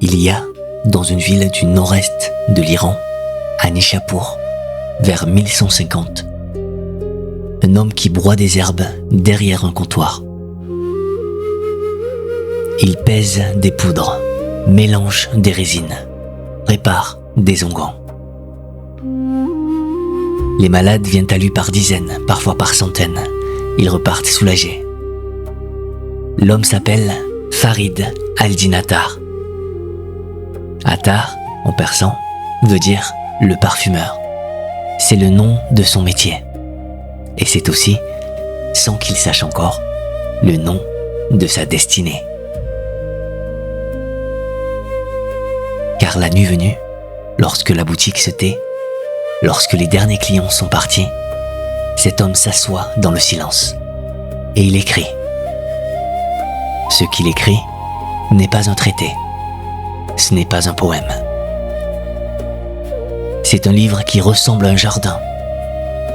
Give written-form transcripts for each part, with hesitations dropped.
Il y a, dans une ville du nord-est de l'Iran, à Nishapur, vers 1150, un homme qui broie des herbes derrière un comptoir. Il pèse des poudres, mélange des résines, prépare des onguents. Les malades viennent à lui par dizaines, parfois par centaines. Ils repartent soulagés. L'homme s'appelle Farid al-Din Attar. Attar, en persan, veut dire le parfumeur. C'est le nom de son métier. Et c'est aussi, sans qu'il sache encore, le nom de sa destinée. Car la nuit venue, lorsque la boutique se tait, lorsque les derniers clients sont partis, cet homme s'assoit dans le silence et il écrit. Ce qu'il écrit n'est pas un traité, ce n'est pas un poème. C'est un livre qui ressemble à un jardin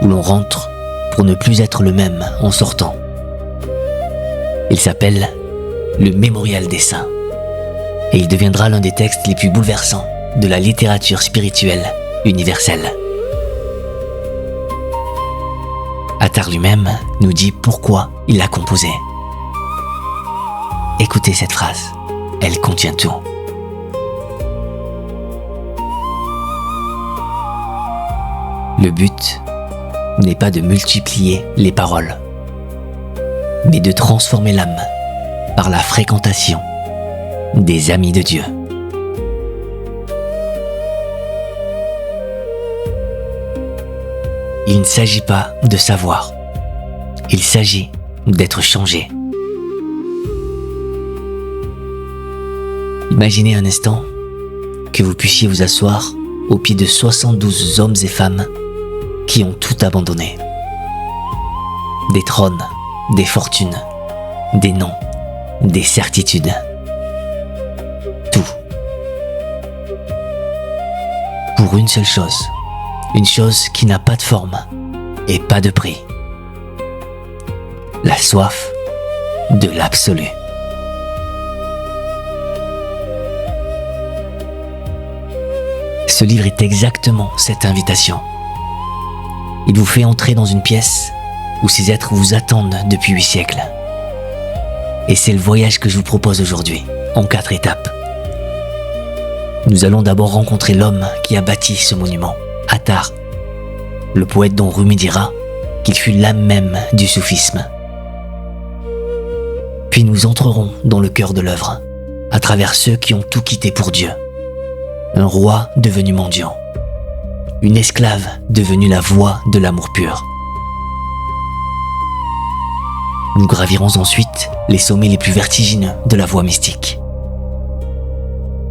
où l'on rentre pour ne plus être le même en sortant. Il s'appelle le Mémorial des Saints et il deviendra l'un des textes les plus bouleversants de la littérature spirituelle universelle. Attar lui-même nous dit pourquoi il l'a composé. Écoutez cette phrase, elle contient tout. Le but n'est pas de multiplier les paroles, mais de transformer l'âme par la fréquentation des amis de Dieu. Il ne s'agit pas de savoir, il s'agit d'être changé. Imaginez un instant que vous puissiez vous asseoir au pied de 72 hommes et femmes qui ont tout abandonné. Des trônes, des fortunes, des noms, des certitudes. Tout. Pour une seule chose. Une chose qui n'a pas de forme et pas de prix. La soif de l'absolu. Ce livre est exactement cette invitation. Il vous fait entrer dans une pièce où ces êtres vous attendent depuis 8 siècles. Et c'est le voyage que je vous propose aujourd'hui, en 4 étapes. Nous allons d'abord rencontrer l'homme qui a bâti ce monument, Attar, le poète dont Rumi dira qu'il fut l'âme même du soufisme. Puis nous entrerons dans le cœur de l'œuvre, à travers ceux qui ont tout quitté pour Dieu. Un roi devenu mendiant, une esclave devenue la voix de l'amour pur. Nous gravirons ensuite les sommets les plus vertigineux de la voie mystique,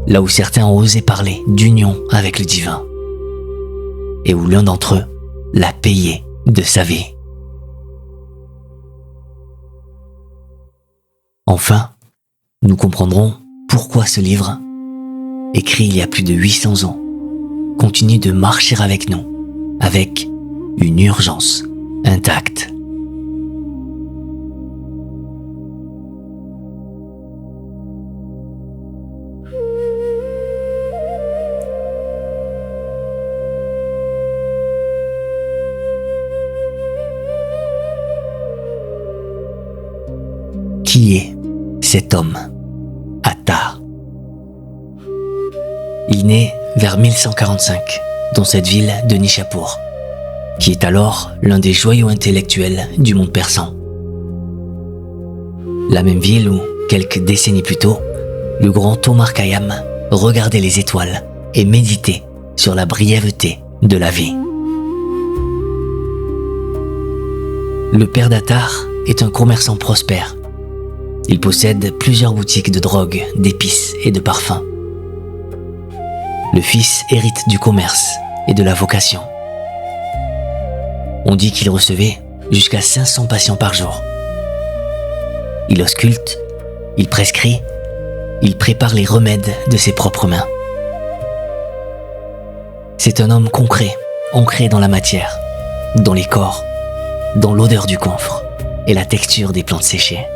là où certains ont osé parler d'union avec le divin, et où l'un d'entre eux l'a payé de sa vie. Enfin, nous comprendrons pourquoi ce livre, écrit il y a plus de 800 ans, continue de marcher avec nous, avec une urgence intacte. Qui est cet homme, Attar? Il naît vers 1145 dans cette ville de Nishapur, qui est alors l'un des joyaux intellectuels du monde persan. La même ville où, quelques décennies plus tôt, le grand Omar Khayyam regardait les étoiles et méditait sur la brièveté de la vie. Le père d'Attar est un commerçant prospère. Il possède plusieurs boutiques de drogue, d'épices et de parfums. Le fils hérite du commerce et de la vocation. On dit qu'il recevait jusqu'à 500 patients par jour. Il ausculte, il prescrit, il prépare les remèdes de ses propres mains. C'est un homme concret, ancré dans la matière, dans les corps, dans l'odeur du camphre et la texture des plantes séchées.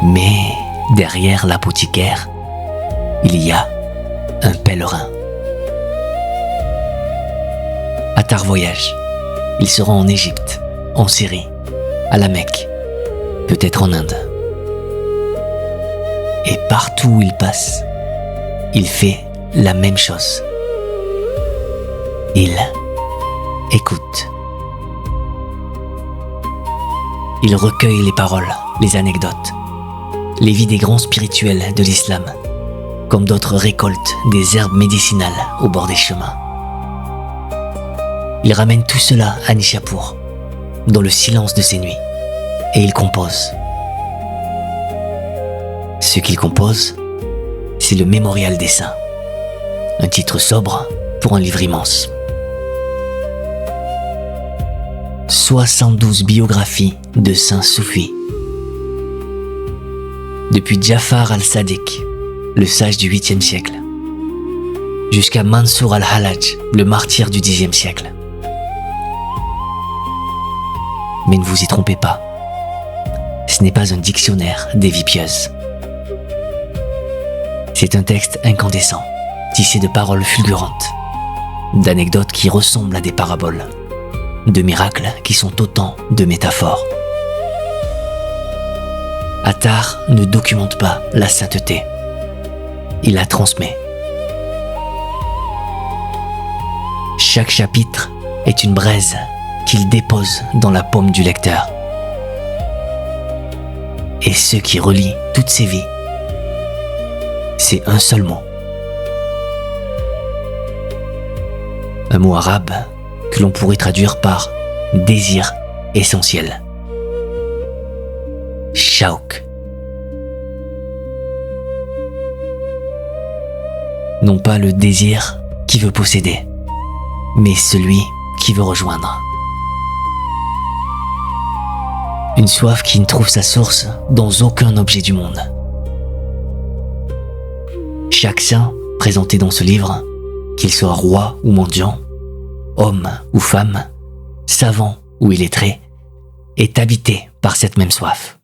Mais derrière l'apothicaire, il y a un pèlerin. Attar voyage. Il se rend en Égypte, en Syrie, à la Mecque, peut-être en Inde. Et partout où il passe, il fait la même chose. Il écoute. Il recueille les paroles, les anecdotes, les vies des grands spirituels de l'islam, comme d'autres récoltent des herbes médicinales au bord des chemins. Il ramène tout cela à Nishapur, dans le silence de ses nuits, et il compose. Ce qu'il compose, c'est le Mémorial des Saints, un titre sobre pour un livre immense. 72 biographies de saints soufis. Depuis Jafar al-Sadiq, le sage du 8e siècle, jusqu'à Mansour al-Hallaj, le martyr du 10e siècle. Mais ne vous y trompez pas, ce n'est pas un dictionnaire des vies pieuses. C'est un texte incandescent, tissé de paroles fulgurantes, d'anecdotes qui ressemblent à des paraboles, de miracles qui sont autant de métaphores. Attar ne documente pas la sainteté, il la transmet. Chaque chapitre est une braise qu'il dépose dans la paume du lecteur. Et ce qui relie toutes ces vies, c'est un seul mot. Un mot arabe que l'on pourrait traduire par désir essentiel. Shawk. Non pas le désir qui veut posséder, mais celui qui veut rejoindre. Une soif qui ne trouve sa source dans aucun objet du monde. Chaque saint présenté dans ce livre, qu'il soit roi ou mendiant, homme ou femme, savant ou illettré, est habité par cette même soif.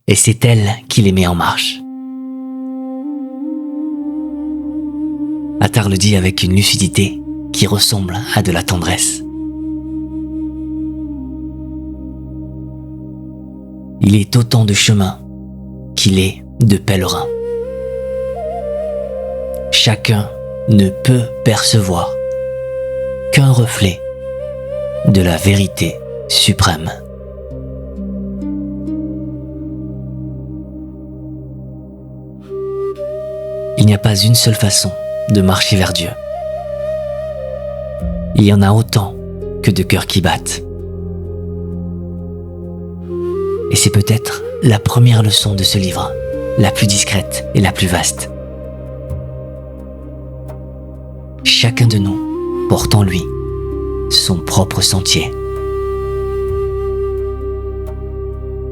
Et c'est elle qui les met en marche. Attar le dit avec une lucidité qui ressemble à de la tendresse. Il est autant de chemins qu'il est de pèlerins. Chacun ne peut percevoir qu'un reflet de la vérité suprême. Il n'y a pas une seule façon de marcher vers Dieu. Il y en a autant que de cœurs qui battent. Et c'est peut-être la première leçon de ce livre, la plus discrète et la plus vaste. Chacun de nous porte en lui son propre sentier.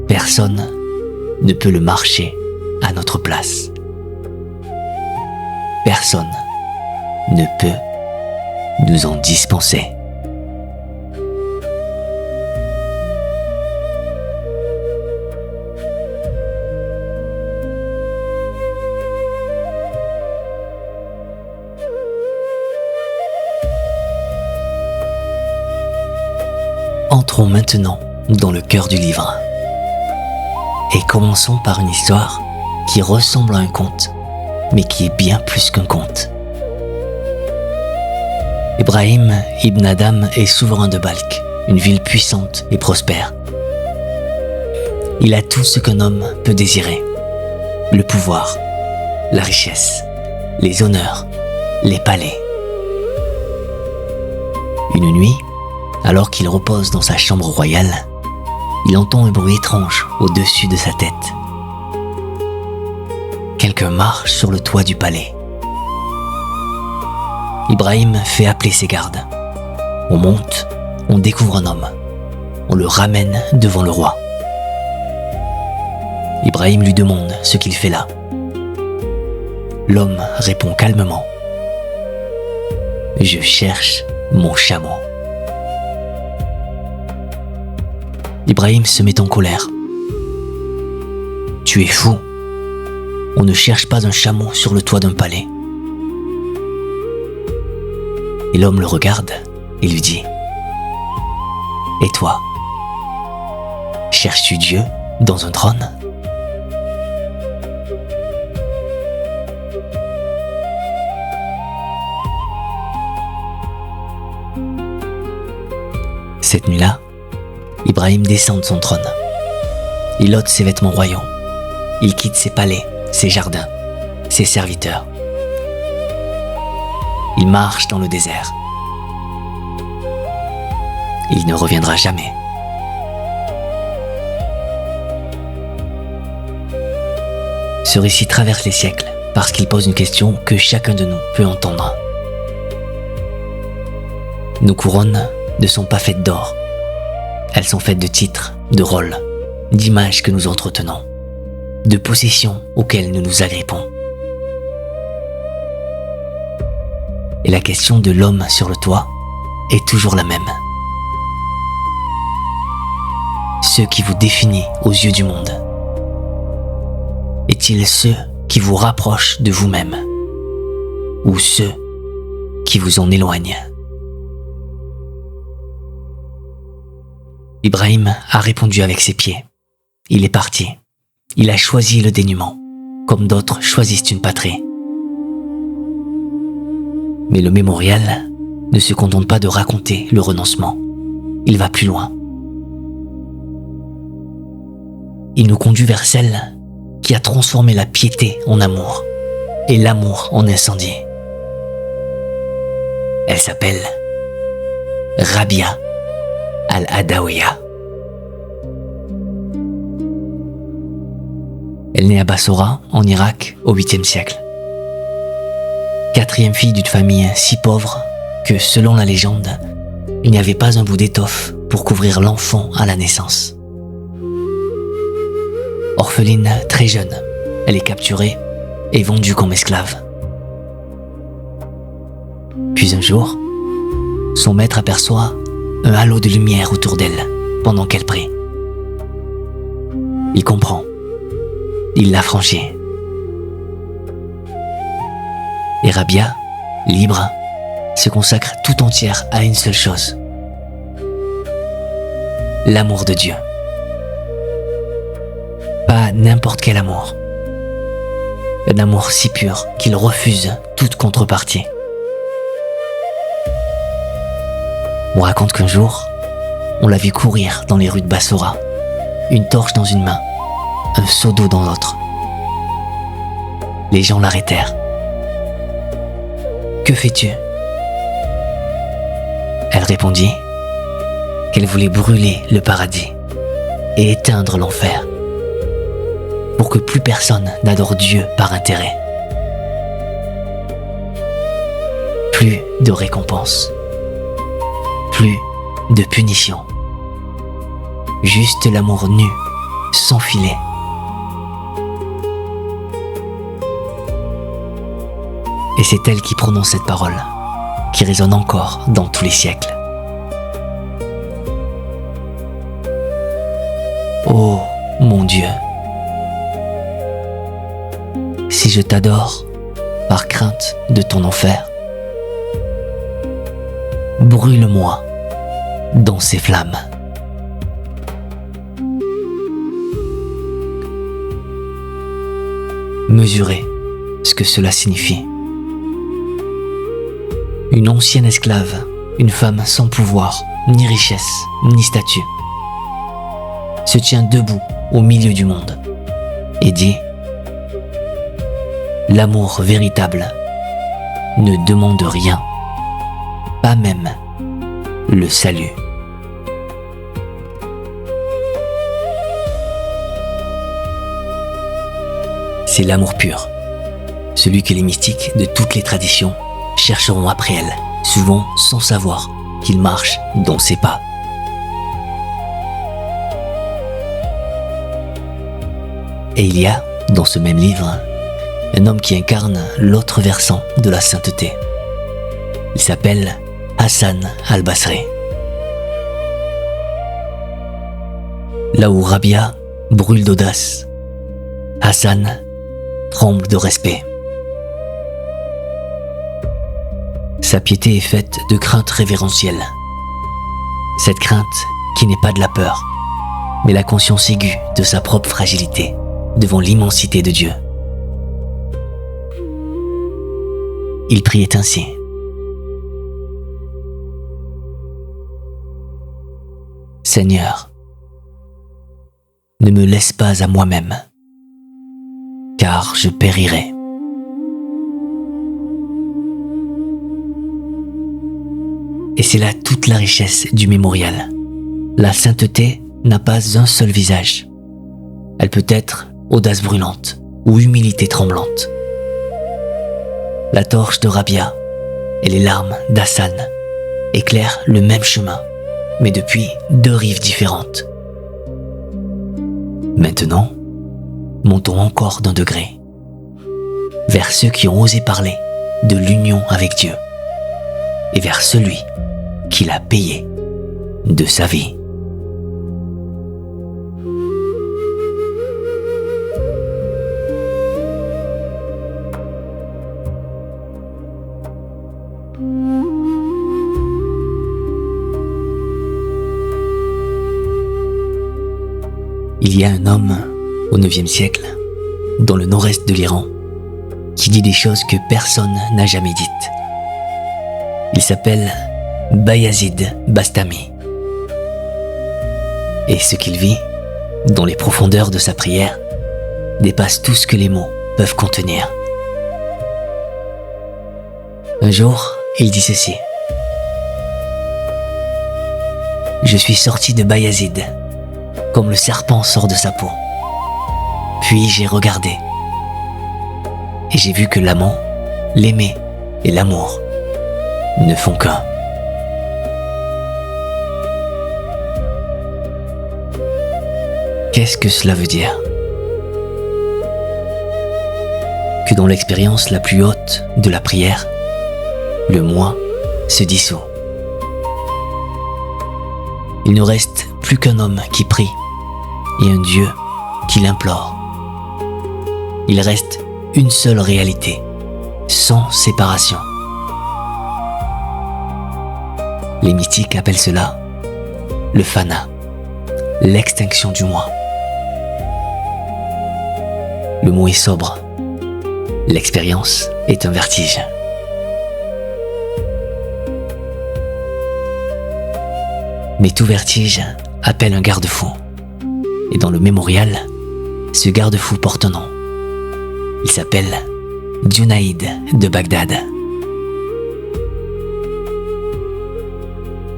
Personne ne peut le marcher à notre place. Personne ne peut nous en dispenser. Entrons maintenant dans le cœur du livre et commençons par une histoire qui ressemble à un conte, mais qui est bien plus qu'un conte. Ibrahim ibn Adam est souverain de Balkh, une ville puissante et prospère. Il a tout ce qu'un homme peut désirer: le pouvoir, la richesse, les honneurs, les palais. Une nuit, alors qu'il repose dans sa chambre royale, il entend un bruit étrange au-dessus de sa tête. Quelqu'un marche sur le toit du palais. Ibrahim fait appeler ses gardes. On monte, on découvre un homme. On le ramène devant le roi. Ibrahim lui demande ce qu'il fait là. L'homme répond calmement: « Je cherche mon chameau. » Ibrahim se met en colère. « Tu es fou, On ne cherche pas un chameau sur le toit d'un palais. Et l'homme le regarde et lui dit : Et toi, cherches-tu Dieu dans un trône ? Cette nuit-là, Ibrahim descend de son trône. Il ôte ses vêtements royaux. Il quitte ses palais, ses jardins, ses serviteurs. Il marche dans le désert. Il ne reviendra jamais. Ce récit traverse les siècles parce qu'il pose une question que chacun de nous peut entendre. Nos couronnes ne sont pas faites d'or. Elles sont faites de titres, de rôles, d'images que nous entretenons, de possessions auxquelles nous nous agrippons. Et la question de l'homme sur le toit est toujours la même. Ce qui vous définit aux yeux du monde est-il ceux qui vous rapprochent de vous-même ou ceux qui vous en éloignent ? Ibrahim a répondu avec ses pieds. Il est parti. Il a choisi le dénuement, comme d'autres choisissent une patrie. Mais le mémorial ne se contente pas de raconter le renoncement. Il va plus loin. Il nous conduit vers celle qui a transformé la piété en amour et l'amour en incendie. Elle s'appelle Rabia al-Adawiya. Elle naît à Bassora, en Irak, au 8e siècle. 4e fille d'une famille si pauvre que, selon la légende, il n'y avait pas un bout d'étoffe pour couvrir l'enfant à la naissance. Orpheline très jeune, elle est capturée et vendue comme esclave. Puis un jour, son maître aperçoit un halo de lumière autour d'elle pendant qu'elle prie. Il comprend. Il l'a franchit. Et Rabia, libre, se consacre tout entière à une seule chose : l'amour de Dieu. Pas n'importe quel amour. Un amour si pur qu'il refuse toute contrepartie. On raconte qu'un jour, on l'a vu courir dans les rues de Bassora, une torche dans une main, un seau d'eau dans l'autre. Les gens l'arrêtèrent. « Que fais-tu » Elle répondit qu'elle voulait brûler le paradis et éteindre l'enfer pour que plus personne n'adore Dieu par intérêt. Plus de récompense, plus de punition, juste l'amour nu, sans filet. Et c'est elle qui prononce cette parole, qui résonne encore dans tous les siècles. Oh mon Dieu, si je t'adore par crainte de ton enfer, brûle-moi dans ces flammes. Mesurez ce que cela signifie. Une ancienne esclave, une femme sans pouvoir, ni richesse, ni statut, se tient debout au milieu du monde et dit : l'amour véritable ne demande rien, pas même le salut. C'est l'amour pur, celui que les mystiques de toutes les traditions chercheront après elle, souvent sans savoir qu'ils marchent dans ses pas. Et il y a, dans ce même livre, un homme qui incarne l'autre versant de la sainteté. Il s'appelle Hassan al-Basri. Là où Rabia brûle d'audace, Hassan tremble de respect. Sa piété est faite de crainte révérentielle. Cette crainte qui n'est pas de la peur, mais la conscience aiguë de sa propre fragilité devant l'immensité de Dieu. Il priait ainsi. Seigneur, ne me laisse pas à moi-même, car je périrai. Et c'est là toute la richesse du mémorial. La sainteté n'a pas un seul visage. Elle peut être audace brûlante ou humilité tremblante. La torche de Rabia et les larmes d'Hassan éclairent le même chemin, mais depuis deux rives différentes. Maintenant, montons encore d'un degré, vers ceux qui ont osé parler de l'union avec Dieu, et vers celui qui l'a payé de sa vie. Il y a un homme au IXe siècle, dans le nord-est de l'Iran, qui dit des choses que personne n'a jamais dites. Il s'appelle Bayazid Bastami. Et ce qu'il vit, dans les profondeurs de sa prière, dépasse tout ce que les mots peuvent contenir. Un jour, il dit ceci. Je suis sorti de Bayazid, comme le serpent sort de sa peau. Puis j'ai regardé, et j'ai vu que l'amant, l'aimer et l'amour ne font qu'un. Qu'est-ce que cela veut dire? Que dans l'expérience la plus haute de la prière, le moi se dissout. Il ne reste plus qu'un homme qui prie et un Dieu qui l'implore. Il reste une seule réalité, sans séparation. Les mystiques appellent cela le fana, l'extinction du moi. Le mot est sobre, l'expérience est un vertige. Mais tout vertige appelle un garde-fou. Et dans le mémorial, ce garde-fou porte un nom. Il s'appelle Junaïd de Bagdad.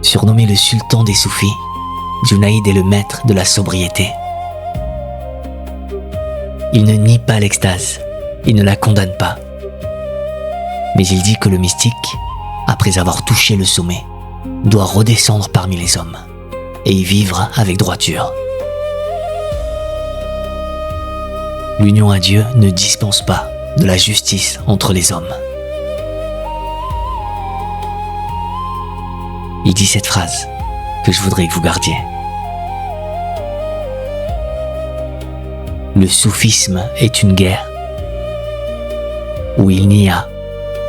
Surnommé le sultan des soufis, Junaïd est le maître de la sobriété. Il ne nie pas l'extase, il ne la condamne pas. Mais il dit que le mystique, après avoir touché le sommet, doit redescendre parmi les hommes et y vivre avec droiture. L'union à Dieu ne dispense pas de la justice entre les hommes. Il dit cette phrase que je voudrais que vous gardiez. Le soufisme est une guerre où il n'y a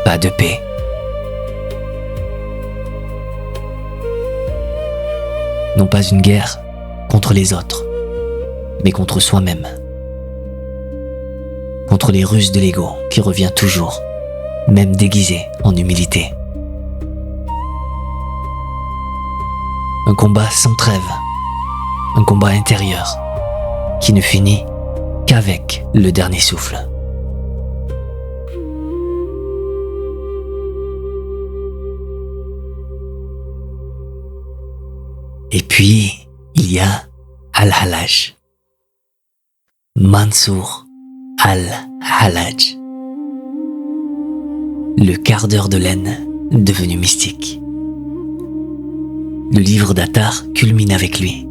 pas de paix. Non pas une guerre contre les autres, mais contre soi-même. Contre les ruses de l'ego qui revient toujours, même déguisé en humilité. Un combat sans trêve, un combat intérieur qui ne finit qu'avec le dernier souffle. Et puis, il y a Al-Hallaj, Mansour Al-Hallaj, le quart d'heure de laine devenu mystique. Le livre d'Attar culmine avec lui,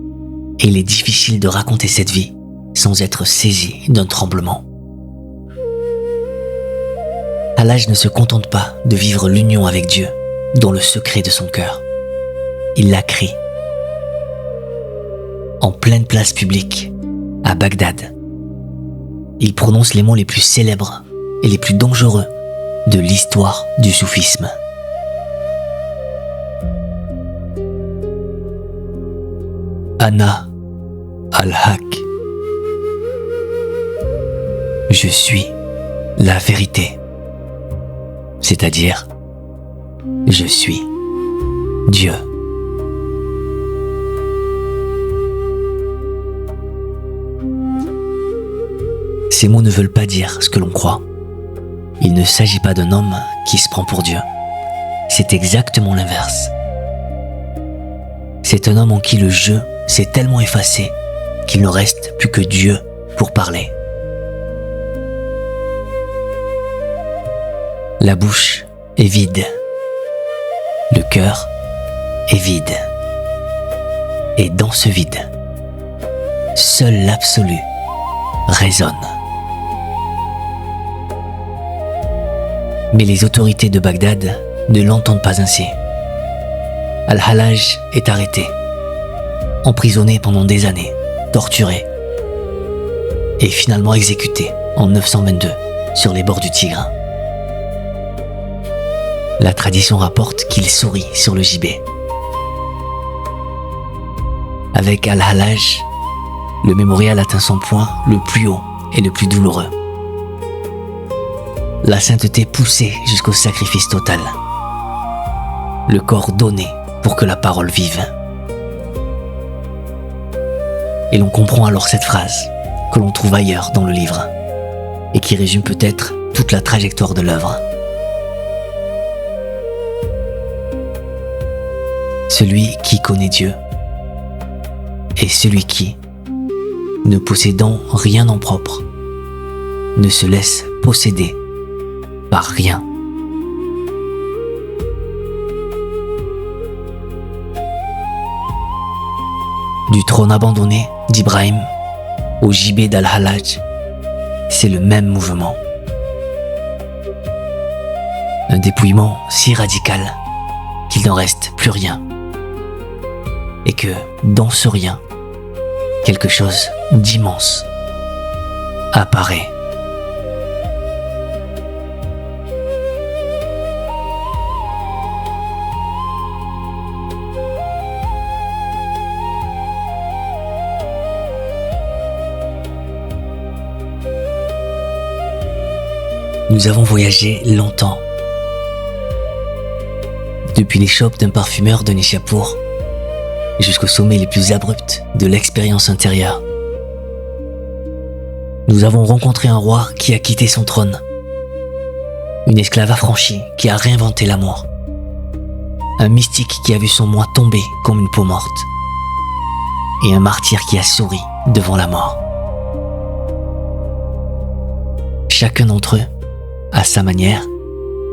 et il est difficile de raconter cette vie sans être saisi d'un tremblement. Hallaj ne se contente pas de vivre l'union avec Dieu dans le secret de son cœur. Il la crie en pleine place publique, à Bagdad. il prononce les mots les plus célèbres et les plus dangereux de l'histoire du soufisme. Ana al-Haq. Je suis la vérité. C'est-à-dire, je suis Dieu. Ces mots ne veulent pas dire ce que l'on croit. Il ne s'agit pas d'un homme qui se prend pour Dieu. C'est exactement l'inverse. C'est un homme en qui le jeu s'est tellement effacé qu'il ne reste plus que Dieu pour parler. La bouche est vide. Le cœur est vide. Et dans ce vide, seul l'absolu résonne. Mais les autorités de Bagdad ne l'entendent pas ainsi. Al-Hallaj est arrêté, emprisonné pendant des années, torturé et finalement exécuté en 922 sur les bords du Tigre. La tradition rapporte qu'il sourit sur le gibet. Avec Al-Hallaj, le mémorial atteint son point le plus haut et le plus douloureux. La sainteté poussée jusqu'au sacrifice total. Le corps donné pour que la parole vive. Et l'on comprend alors cette phrase que l'on trouve ailleurs dans le livre et qui résume peut-être toute la trajectoire de l'œuvre. Celui qui connaît Dieu est celui qui, ne possédant rien en propre, ne se laisse posséder par rien. Du trône abandonné d'Ibrahim au gibet d'Al-Hallaj, c'est le même mouvement. Un dépouillement si radical qu'il n'en reste plus rien. Et que, dans ce rien, quelque chose d'immense apparaît. Nous avons voyagé longtemps. Depuis les shops d'un parfumeur de Nishapur jusqu'au sommet les plus abrupts de l'expérience intérieure. Nous avons rencontré un roi qui a quitté son trône, une esclave affranchie qui a réinventé l'amour, un mystique qui a vu son moi tomber comme une peau morte, et un martyr qui a souri devant la mort. Chacun d'entre eux, à sa manière,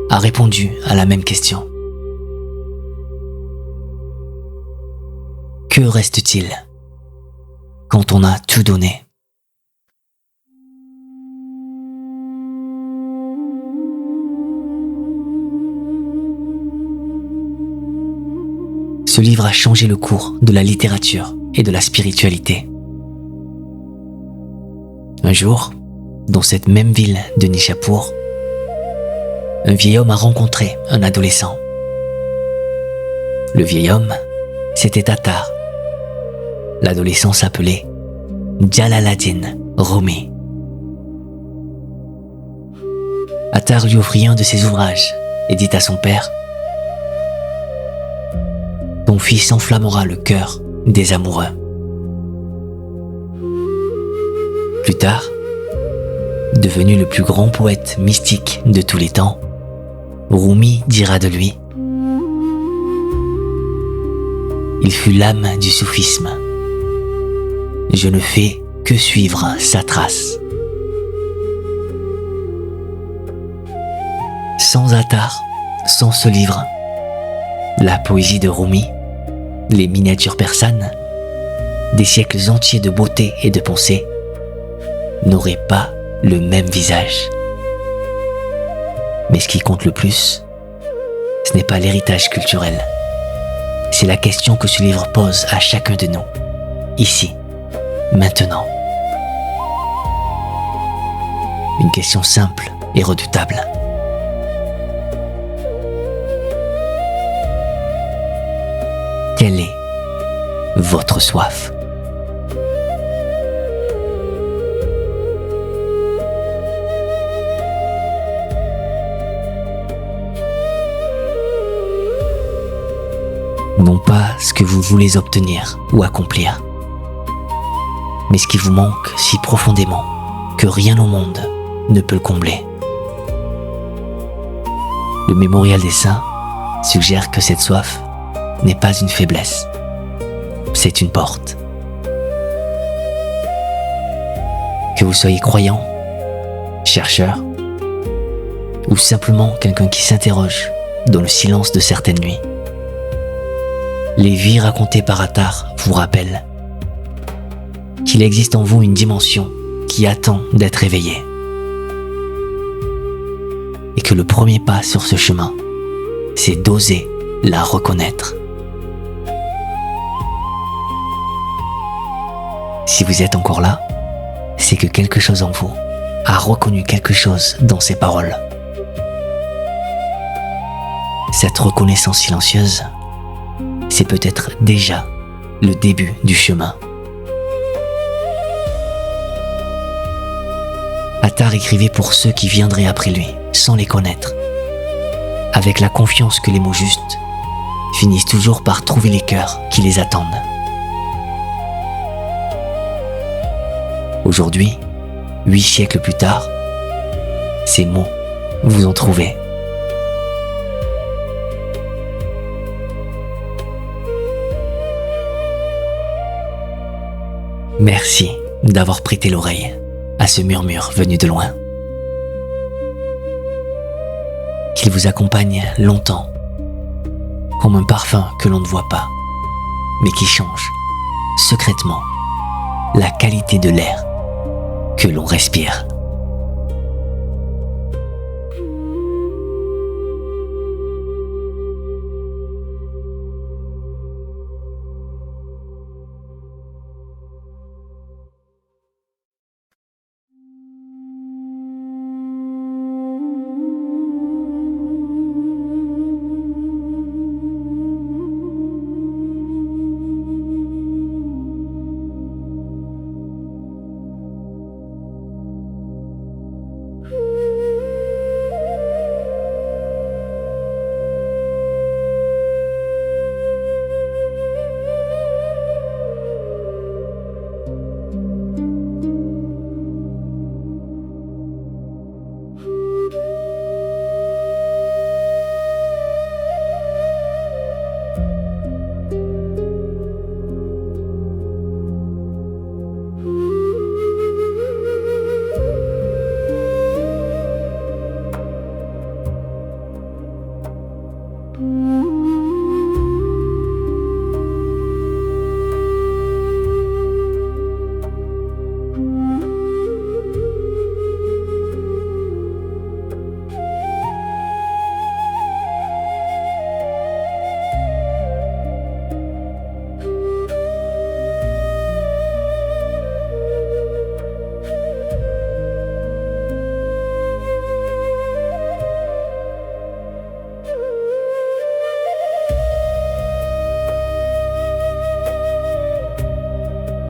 a répondu à la même question. Que reste-t-il quand on a tout donné ? Ce livre a changé le cours de la littérature et de la spiritualité. Un jour, dans cette même ville de Nishapur, un vieil homme a rencontré un adolescent. Le vieil homme, c'était Attar. L'adolescent s'appelait Jalaladdin Rumi. Attar lui offrit un de ses ouvrages et dit à son père : « Ton fils enflammera le cœur des amoureux. » Plus tard, devenu le plus grand poète mystique de tous les temps, Rumi dira de lui : « Il fut l'âme du soufisme. Je ne fais que suivre sa trace. » Sans Attar, sans ce livre, la poésie de Rumi, les miniatures persanes, des siècles entiers de beauté et de pensée, n'auraient pas le même visage. Mais ce qui compte le plus, ce n'est pas l'héritage culturel. C'est la question que ce livre pose à chacun de nous, ici, maintenant. une question simple et redoutable. Quelle est votre soif ? Non pas ce que vous voulez obtenir ou accomplir, mais ce qui vous manque si profondément que rien au monde ne peut le combler. Le Mémorial des Saints suggère que cette soif n'est pas une faiblesse, c'est une porte. Que vous soyez croyant, chercheur, ou simplement quelqu'un qui s'interroge dans le silence de certaines nuits, les vies racontées par Attar vous rappellent qu'il existe en vous une dimension qui attend d'être éveillée. Et que le premier pas sur ce chemin, c'est d'oser la reconnaître. Si vous êtes encore là, c'est que quelque chose en vous a reconnu quelque chose dans ces paroles. Cette reconnaissance silencieuse, c'est peut-être déjà le début du chemin. Attar écrivait pour ceux qui viendraient après lui, sans les connaître, avec la confiance que les mots justes finissent toujours par trouver les cœurs qui les attendent. Aujourd'hui, 8 siècles plus tard, ces mots vous ont trouvé. Merci d'avoir prêté l'oreille à ce murmure venu de loin. Qu'il vous accompagne longtemps, comme un parfum que l'on ne voit pas, mais qui change secrètement la qualité de l'air que l'on respire.